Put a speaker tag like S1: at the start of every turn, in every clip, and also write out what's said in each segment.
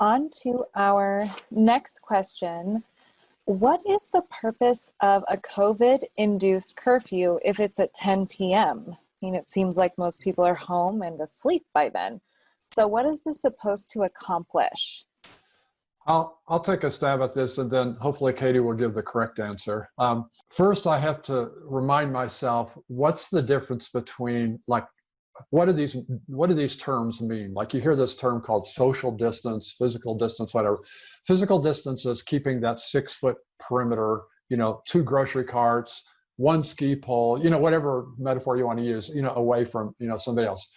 S1: on to our next question. What is the purpose of a COVID-induced curfew if it's at 10 p.m.? I mean, it seems like most people are home and asleep by then. So what is this supposed to accomplish?
S2: I'll take a stab at this, and then hopefully Katie will give the correct answer. First, I have to remind myself, what's the difference between, like, what do these terms mean? Like, you hear this term called social distance, physical distance, whatever. Physical distance is keeping that 6-foot perimeter, 2 grocery carts, 1 ski pole, whatever metaphor you want to use, away from, somebody else.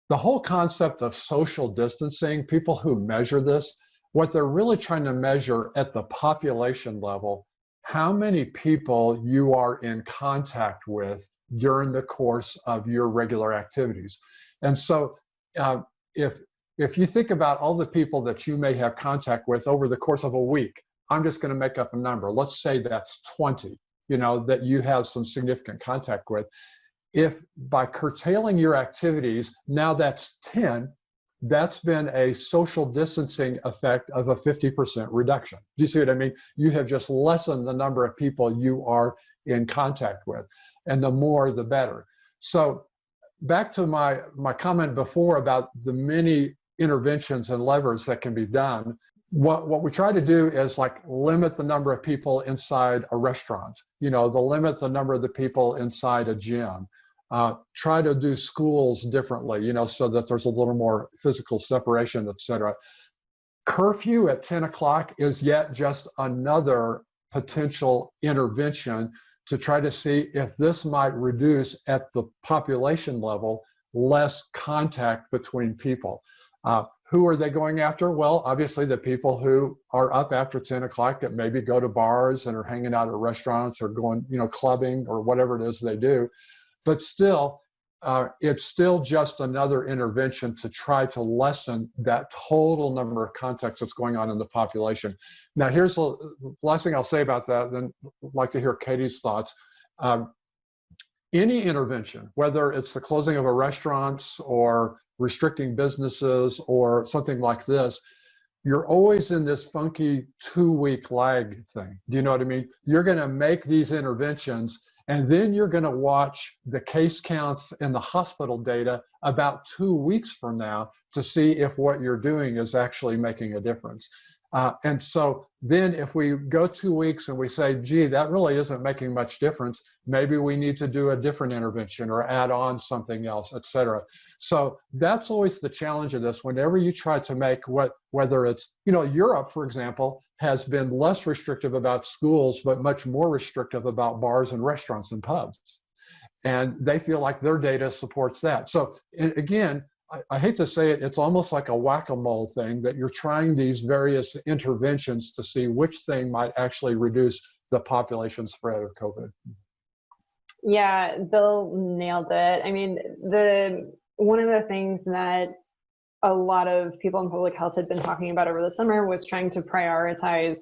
S2: The whole concept of social distancing, people who measure this, what they're really trying to measure at the population level, how many people you are in contact with during the course of your regular activities. And so if you think about all the people that you may have contact with over the course of a week, I'm just going to make up a number. Let's say that's 20, that you have some significant contact with. If by curtailing your activities, now that's 10, that's been a social distancing effect of a 50% reduction. Do you see what I mean? You have just lessened the number of people you are in contact with, and the more, the better. So back to my comment before about the many interventions and levers that can be done, what we try to do is like limit the number of people inside a restaurant, limit the number of the people inside a gym. Try to do schools differently, so that there's a little more physical separation, et cetera. Curfew at 10 o'clock is yet just another potential intervention to try to see if this might reduce at the population level less contact between people. Who are they going after? Well, obviously the people who are up after 10 o'clock that maybe go to bars and are hanging out at restaurants or going, clubbing or whatever it is they do. But still, it's still just another intervention to try to lessen that total number of contacts that's going on in the population. Now, here's the last thing I'll say about that, then I'd like to hear Katie's thoughts. Any intervention, whether it's the closing of a restaurant or restricting businesses or something like this, you're always in this funky 2-week lag thing. Do you know what I mean? You're going to make these interventions, and then you're going to watch the case counts and the hospital data about 2 weeks from now to see if what you're doing is actually making a difference. And so then if we go 2 weeks and we say, gee, that really isn't making much difference, maybe we need to do a different intervention or add on something else, et cetera. So that's always the challenge of this. Whenever you try to make whether it's, Europe, for example, has been less restrictive about schools, but much more restrictive about bars and restaurants and pubs. And they feel like their data supports that. So again, I hate to say it, it's almost like a whack-a-mole thing that you're trying these various interventions to see which thing might actually reduce the population spread of COVID.
S3: Yeah, Bill nailed it. I mean, one of the things that a lot of people in public health had been talking about over the summer was trying to prioritize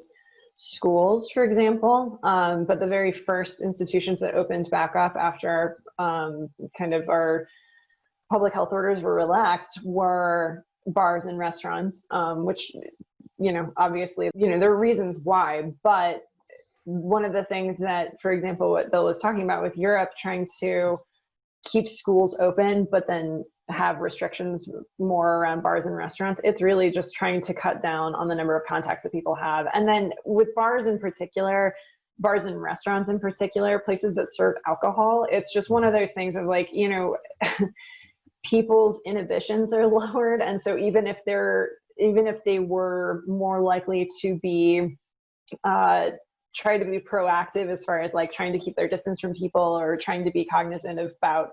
S3: schools, for example. But the very first institutions that opened back up after our public health orders were relaxed were bars and restaurants, which, obviously, there are reasons why. But one of the things that, for example, what Bill was talking about with Europe, trying to keep schools open, but then have restrictions more around bars and restaurants, it's really just trying to cut down on the number of contacts that people have. And then with bars and restaurants in particular, places that serve alcohol, it's just one of those things of like, people's inhibitions are lowered. And so even if they were more likely to be, try to be proactive as far as like trying to keep their distance from people or trying to be cognizant about,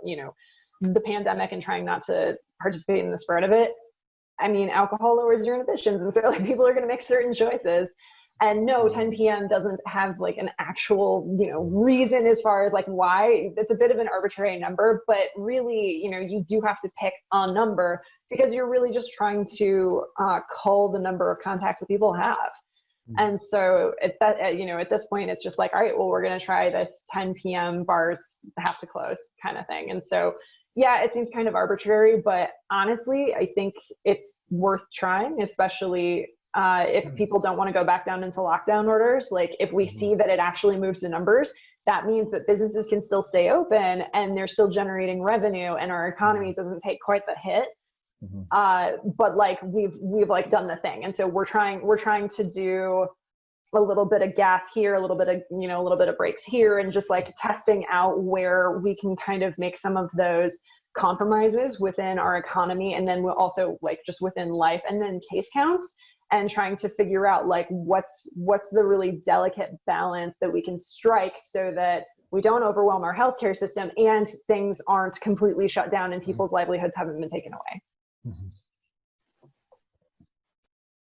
S3: the pandemic and trying not to participate in the spread of it. I mean, alcohol lowers your inhibitions. And so like people are going to make certain choices. And no, 10 p.m. doesn't have like an actual, reason as far as like why. It's a bit of an arbitrary number, but really, you do have to pick a number because you're really just trying to cull the number of contacts that people have. And so at this point, it's just like, all right, well, we're going to try this 10 p.m. bars have to close kind of thing. And so, yeah, it seems kind of arbitrary, but honestly, I think it's worth trying, especially if people don't want to go back down into lockdown orders, like if we see that it actually moves the numbers, that means that businesses can still stay open and they're still generating revenue and our economy doesn't take quite the hit. But like we've like done the thing. And so we're trying to do a little bit of gas here, a little bit of, you know, a little bit of brakes here, and just like testing out where we can kind of make some of those compromises within our economy. And then we'll also like just within life and then case counts, and trying to figure out like what's the really delicate balance that we can strike so that we don't overwhelm our healthcare system and things aren't completely shut down and people's livelihoods haven't been taken away.